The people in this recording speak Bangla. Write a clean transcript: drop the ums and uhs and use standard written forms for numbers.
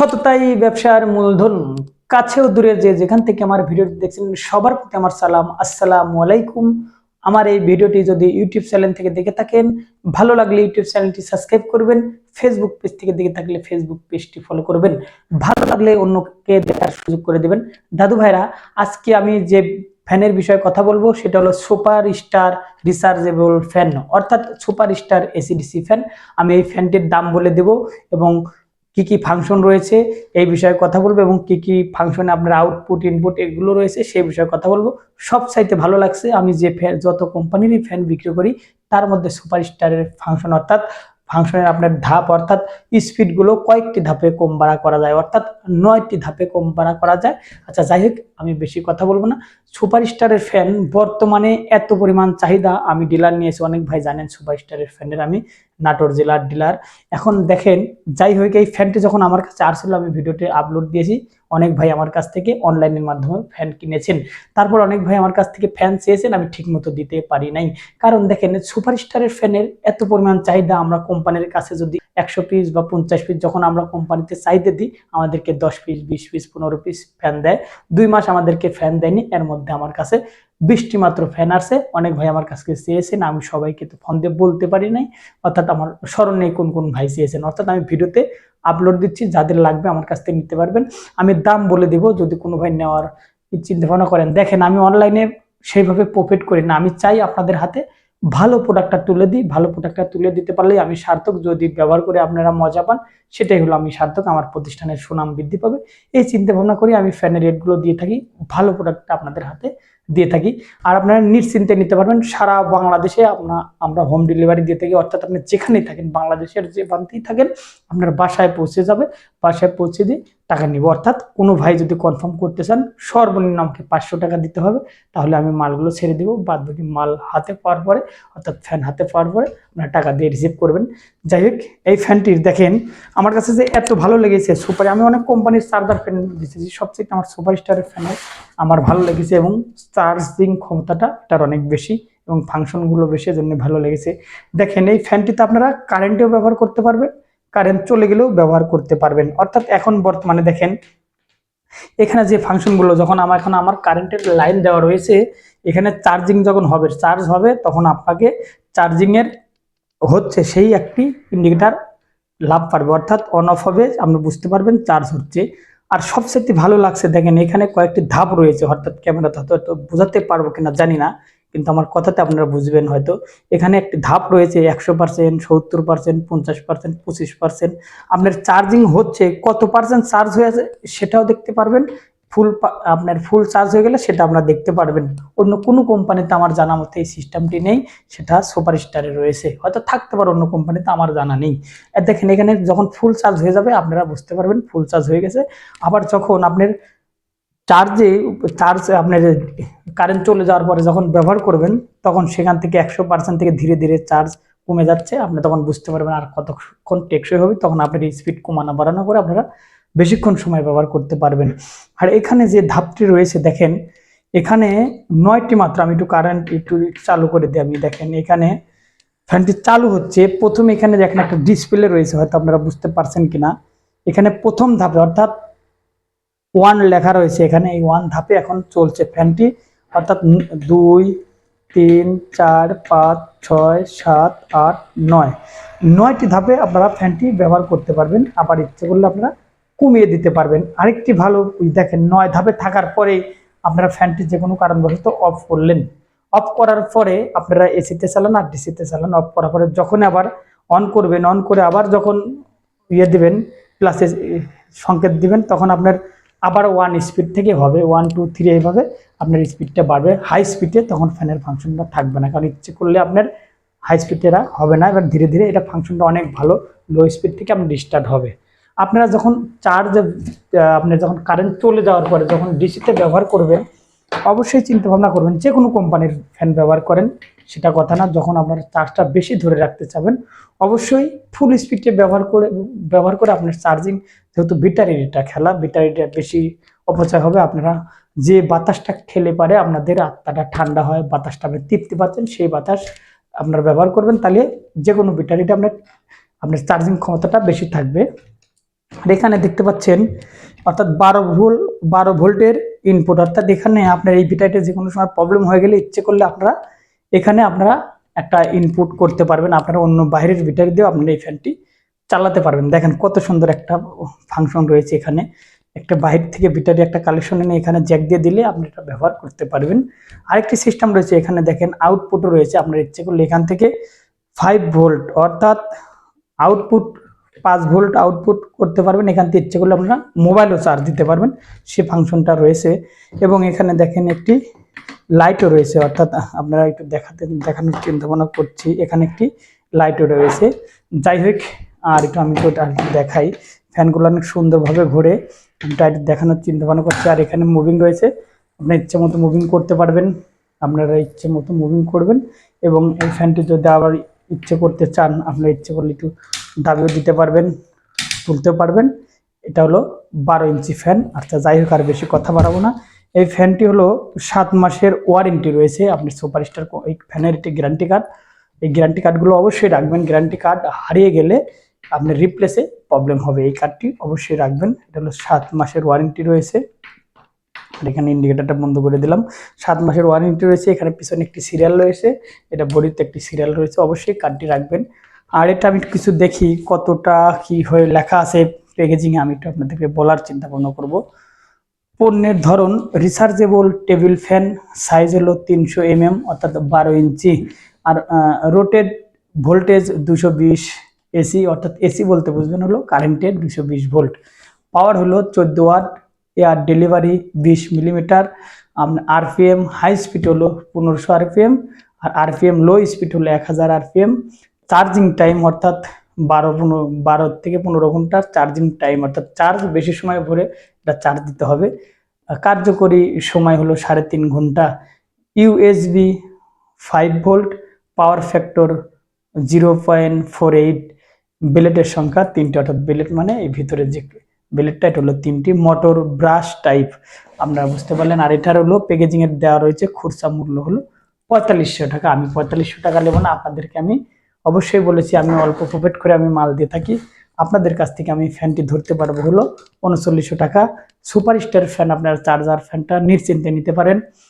সততাই ব্যবসার মূলধন। কাছেও দূরে যে যেখান থেকে আমার ভিডিওটি দেখছেন সবার প্রতি আমার সালাম, আসসালামু আলাইকুম। আমার এই ভিডিওটি যদি ইউটিউব চ্যানেল থেকে দেখে থাকেন, ভালো লাগলে ইউটিউব চ্যানেলটি সাবস্ক্রাইব করবেন। ফেসবুক পেজ থেকে দেখে থাকলে ফেসবুক পেজটি ফলো করবেন। ভালো লাগলে অন্যকে দেখার সুযোগ করে দিবেন। দাদু ভাইরা, আজকে আমি যে ফ্যানের বিষয়ে কথা বলবো সেটা হলো সুপার স্টার রিচার্জেবল ফ্যান, অর্থাৎ সুপার স্টার এসিডিসি ফ্যান। আমি এই ফ্যানটির দাম বলে দেব এবং কি কি ফাংশন রয়েছে এই বিষয়ে কথা বলবো এবং কি কি ফাংশনে আপনার আউটপুট ইনপুট এগুলো রয়েছে সেই বিষয়ে কথা বলবো। সব চাইতে ভালো লাগছে আমি যে ফ্যান, যত কোম্পানিরই ফ্যান বিক্রি করি তার মধ্যে সুপার স্টারের ফাংশন, অর্থাৎ ফাংশনের আপনার ধাপ, অর্থাৎ স্পিড গুলো কয়েকটি ধাপে কম বাড়া করা যায়, অর্থাৎ 9টি ধাপে কম বাড়া করা যায়। আচ্ছা, যাই হোক, আমি বেশি কথা বলবো না। সুপার স্টারের ফ্যান বর্তমানে এত পরিমাণ চাহিদা, আমি ডিলার নিয়েছি, অনেক ভাই জানেন সুপার স্টারের ফ্যানের আমি নাটোর জেলার ডিলার। এখন দেখেন, যাই হোক, এই ফ্যানটি যখন আমার কাছে আসছিল আমি ভিডিওটি আপলোড দিয়েছি, অনেক ভাই আমার কাছ থেকে অনলাইনের মাধ্যমে ফ্যান কিনেছেন। তারপর অনেক ভাই আমার কাছ থেকে ফ্যান চেয়েছেন, আমি ঠিক মতো দিতে পারি নাই। কারণ দেখেন, সুপার স্টারের ফ্যানের এত পরিমাণ চাহিদা, আমরা কোম্পানির কাছে যদি 100 পিস বা 50 পিস যখন আমরা কোম্পানিতে চাইতে দিই, আমাদেরকে 10 পিস 20 পিস 15 পিস ফ্যান দেয়। 2 মাস আমাদেরকে ফ্যান দেয়নি, এর মধ্যে আমার কাছে 20টি মাত্র ফ্যান আসছে। অনেক ভাই আমার কাছে চেয়েছেন, আমি সবাইকে তো ফোন দিয়ে বলতে পারি নাই, অর্থাৎ আমার স্মরণ নেই কোন কোন ভাই চেয়েছেন। অর্থাৎ আমি ভিডিওতে আপলোড দিচ্ছি, যাদের লাগবে আমার কাছ থেকে নিতে পারবেন। আমি দাম বলে দিব যদি কোনো ভাই নেওয়ার চিন্তা ভাবনা করেন। দেখেন, আমি অনলাইনে সেইভাবে প্রফিট করি না, আমি চাই আপনাদের হাতে ভালো প্রোডাক্টটা তুলে দিই। ভালো প্রোডাক্টটা তুলে দিতে পারলেই আমি সার্থক। যদি ব্যবহার করে আপনারা মজা পান, সেটাই হলো আমি সার্থক, আমার প্রতিষ্ঠানের সুনাম বৃদ্ধি পাবে। এই চিন্তা ভাবনা করি আমি ফ্যানের রেটগুলো দিয়ে থাকি, ভালো প্রোডাক্টটা আপনাদের হাতে দিয়ে থাকি। আর আপনারা নিশ্চিন্তে নিতে পারবেন। সারা বাংলাদেশে আমরা হোম ডেলিভারি দিয়ে থাকি, অর্থাৎ আপনি যেখানেই থাকেন, বাংলাদেশের যে প্রান্তেই থাকেন, আপনার বাসায় পৌঁছে যাবে। বাসায় পৌঁছে দিয়ে টাকা নিব। অর্থাৎ কোনো ভাই যদি কনফার্ম করতে চান, সর্বনিম্ন আমাকে 500 টাকা দিতে হবে, তাহলে আমি মালগুলো ছেড়ে দিব। বাদ বাকি মাল হাতে পাওয়ার পরে, অর্থাৎ ফ্যান হাতে পাওয়ার পরে আপনারা টাকা দিয়ে রিসিভ করবেন। যাই হোক, এই ফ্যানটির দেখেন আমার কাছে যে এত ভালো লেগেছে। সুপার, আমি অনেক কোম্পানির চার্জার ফ্যান দিয়েছি, সবচেয়ে আমার সুপার স্টারের ফ্যানের আমার ভালো লেগেছে এবং চার্জিং ক্ষমতাটা এটার অনেক বেশি এবং ফাংশনগুলো বেশি, জন্য ভালো লেগেছে। দেখেন, এই ফ্যানটিতে আপনারা কারেন্টেও ব্যবহার করতে পারবেন, কারেন্ট চলে গেলেও ব্যবহার করতে পারবেন। অর্থাৎ এখন বর্তমানে দেখেন, এখানে যে ফাংশনগুলো, যখন আমার কারেন্টের লাইন দেওয়া রয়েছে, এখানে চার্জিং যখন হবে, চার্জ হবে, তখন আপনাকে চার্জিংয়ের হচ্ছে সেই একটি ইন্ডিকেটার লাভ পারবে, অর্থাৎ অন অফ হবে, আপনি বুঝতে পারবেন চার্জ হচ্ছে। আর সবচেয়ে ভালো লাগছে, দেখেন এখানে কয়েকটি ধাপ রয়েছে, অর্থাৎ ক্যামেরাতে হয়তো বোঝাতে পারবো কিনা জানি না, কিন্তু আমার কথাতে আপনারা বুঝবেন হয়তো। এখানে একটি ধাপ রয়েছে 100%, 70%, 50%, 25%। আপনার চার্জিং হচ্ছে কত পার্সেন্ট চার্জ হয়ে আছে সেটাও দেখতে পারবেন। আপনার ফুল চার্জ হয়ে গেলে সেটা আপনারা দেখতে পারবেন। অন্য কোনো কোম্পানিতে আমার জানা মতে এই সিস্টেমটি নেই, সেটা সুপার স্টারে রয়েছে, হয়তো থাকতে পারে অন্য কোম্পানিতে, আমার জানা নেই। দেখেন, এখানে যখন ফুল চার্জ হয়ে যাবে আপনারা বুঝতে পারবেন ফুল চার্জ হয়ে গেছে। আবার যখন আপনার আপনার কারেন্ট চলে যাওয়ার পরে যখন ব্যবহার করবেন, তখন সেখান থেকে 100% থেকে ধীরে ধীরে চার্জ কমে যাচ্ছে, আপনি তখন বুঝতে পারবেন আর কতক্ষণ টেকসই হবে। তখন আপনার স্পিড কমানো বাড়ানো করে আপনারা বেশিক্ষণ সময় ব্যবহার করতে পারবেন। আর এখানে যে ধাপটি রয়েছে, দেখেন এখানে 9টি মাত্র, আমি একটু কারেন্ট একটু চালু করে দিই। আমি দেখেন এখানে ফ্যানটি চালু হচ্ছে, প্রথমে এখানে দেখেন একটা ডিসপ্লে রয়েছে, হয়তো আপনারা বুঝতে পারছেন কিনা। এখানে প্রথম ধাপে, অর্থাৎ 1 লেখা রয়েছে, এখানে এই 1 ধাপে এখন চলছে ফ্যানটি, অর্থাৎ 2 3 4 5 6 7 8 9, 9টি ধাপে আপনারা ফ্যানটি ব্যবহার করতে পারবেন। আবার ইচ্ছে করলে আপনারা কমিয়ে দিতে পারবেন। আরেকটি ভালো, দেখেন 9 ধাপে থাকার পরে আপনারা ফ্যানটি যে কোনো কারণবশত অফ করলেন, অফ করার পরে আপনারা এসিতে চালান আর ডিসিতে চালান, অফ করার পরে যখন আবার অন করবেন, অন করে আবার যখন দিবেন, প্লাসে সংকেত দিবেন, তখন আপনার আবার 1 স্পিড থেকে হবে 1 2 3, এইভাবে আপনার স্পিডটা বাড়বে হাই স্পিডে। তখন ফ্যানের ফাংশনটা থাকবে না, কারণ ইচ্ছে করলে আপনার হাই স্পিডেরা হবে না। এবার ধীরে ধীরে এটা ফাংশনটা অনেক ভালো, লো স্পিড থেকে আপনার স্টার্ট হবে। আপনারা যখন আপনার যখন কারেন্ট চলে যাওয়ার পরে যখন ডিসিতে ব্যবহার করবেন, অবশ্যই চিন্তা ভাবনা করবেন, যে কোনো কোম্পানির ফ্যান ব্যবহার করেন সেটা কথা না, যখন আপনার চার্জটা বেশি ধরে রাখতে চাবেন, অবশ্যই ফুল স্পিডে ব্যবহার করে আপনার চার্জিং, যেহেতু ব্যাটারিটা খেলা, ব্যাটারিটা বেশি অপচয় হবে। আপনারা যে বাতাসটা ঠেলে পারে আপনাদের আত্মাটা ঠান্ডা হয়, বাতাসটা আপনি তৃপ্তি পাচ্ছেন, সেই বাতাস আপনারা ব্যবহার করবেন, তাহলে যে কোনো ব্যাটারিটা আপনার চার্জিং ক্ষমতাটা বেশি থাকবে। আর এখানে দেখতে পাচ্ছেন অর্থাৎ 12 ভোল্টের ইনপুট, অর্থাৎ এখানে আপনার এই ভিটাইটে যে কোনো সময় প্রবলেম হয়ে গেলে ইচ্ছে করলে আপনারা এখানে একটা ইনপুট করতে পারবেন, আপনারা অন্য বাইরের ভিটার দিয়েও আপনারা এই ফ্যানটি চালাতে পারবেন। দেখেন কত সুন্দর একটা ফাংশন রয়েছে এখানে, একটা বাইরে থেকে ভিটারে একটা কালেকশন এনে এখানে জ্যাক দিয়ে দিলে আপনি এটা ব্যবহার করতে পারবেন। আরেকটি সিস্টেম রয়েছে এখানে, দেখেন আউটপুটও রয়েছে, আপনার ইচ্ছে করলে এখান থেকে 5 ভোল্ট অর্থাৎ আউটপুট 5 ভোল্ট আউটপুট করতে পারবেন। এখান থেকে ইচ্ছে করলে আপনারা মোবাইলও চার্জ দিতে পারবেন, সে ফাংশনটা রয়েছে। এবং এখানে দেখেন একটি লাইটও রয়েছে, অর্থাৎ আপনারা একটু দেখানোর চিন্তা ভাবনা করছি, এখানে একটি লাইটও রয়েছে। যাই হোক, আর একটু আমি দেখাই, ফ্যানগুলো অনেক সুন্দরভাবে ঘুরে, দেখানোর চিন্তা ভাবনা করছি। আর এখানে মুভিং রয়েছে, আপনার ইচ্ছে মতো মুভিং করতে পারবেন, আপনারা ইচ্ছে মতো মুভিং করবেন। এবং এই ফ্যানটি যদি আবার ইচ্ছে করতে চান, আপনার ইচ্ছে করলে একটু দাবিও দিতে পারবেন, তুলতে পারবেন। এটা হলো 12 ইঞ্চি ফ্যান। আচ্ছা যাই হোক, আর বেশি কথা বাড়াবো না। এই ফ্যানটি হলো 7 মাসের ওয়ারেন্টি রয়েছে। আপনি সুপারস্টার এই ফ্যানের একটি গ্যারান্টি কার্ড, এই গ্যারান্টি কার্ডগুলো অবশ্যই রাখবেন। গ্যারান্টি কার্ড হারিয়ে গেলে আপনার রিপ্লেসে প্রবলেম হবে, এই কার্ডটি অবশ্যই রাখবেন। এটা হলো 7 মাসের ওয়ারেন্টি রয়েছে। আর এখানে ইন্ডিকেটরটা বন্ধ করে দিলাম। 7 মাসের ওয়ারেন্টি রয়েছে। এখানে পিছনে একটি সিরিয়াল রয়েছে, এটা বডিতে একটি সিরিয়াল রয়েছে, অবশ্যই কার্ডটি রাখবেন। আর এটা আমি কিছু দেখি কতটা কি হয়ে লেখা আছে প্যাকেজিংয়ে, আমি একটু আপনাদেরকে বলার চিন্তা ভাবনা করব। পণ্যের ধরন রিচার্জেবল টেবিল ফ্যান, সাইজ হলো 300 mm অর্থাৎ 12 ইঞ্চি। আর রোটেড ভোল্টেজ 220 এসি, অর্থাৎ এসি বলতে বুঝবেন হলো কারেন্টের 220 ভোল্ট। পাওয়ার হলো 14 ওয়াট, এয়ার ডেলিভারি 20 মিলিমিটার। আপনার আরপিএম হাই স্পিড হলো 1500 আরপিএম, আর আরপিএম লো স্পিড হলো 1000 আরপিএম। চার্জিং টাইম অর্থাৎ 12 থেকে 15 ঘন্টার চার্জিং টাইম, অর্থাৎ চার্জ বেশি সময় ভরে এটা চার্জ দিতে হবে। কার্যকরী সময় হলো 3.5 ঘন্টা। ইউএসবি 5 ভোল্ট, পাওয়ার ফ্যাক্টর 0.48, বেলেটের সংখ্যা 3টি, অর্থাৎ বেলেট মানে এই ভিতরে যে বেলেটটা এটা হলো 3টি। মোটর ব্রাশ টাইপ, আপনারা বুঝতে পারলেন। আর এটার হলো প্যাকেজিং এর দেওয়া রয়েছে খুচরা মূল্য হলো 4500 টাকা। আমি 4500 টাকা নেব না, আপনাদেরকে আমি অবশ্যই বলেছি আমি অল্প প্রফিট করে আমি মাল দিয়ে থাকি। আপনাদের কাছ থেকে আমি ফ্যানটি ধরতে পারবো হলো 3900 টাকা। সুপারস্টার ফ্যান, আপনার চার্জার ফ্যানটা নিশ্চিন্তে নিতে পারেন।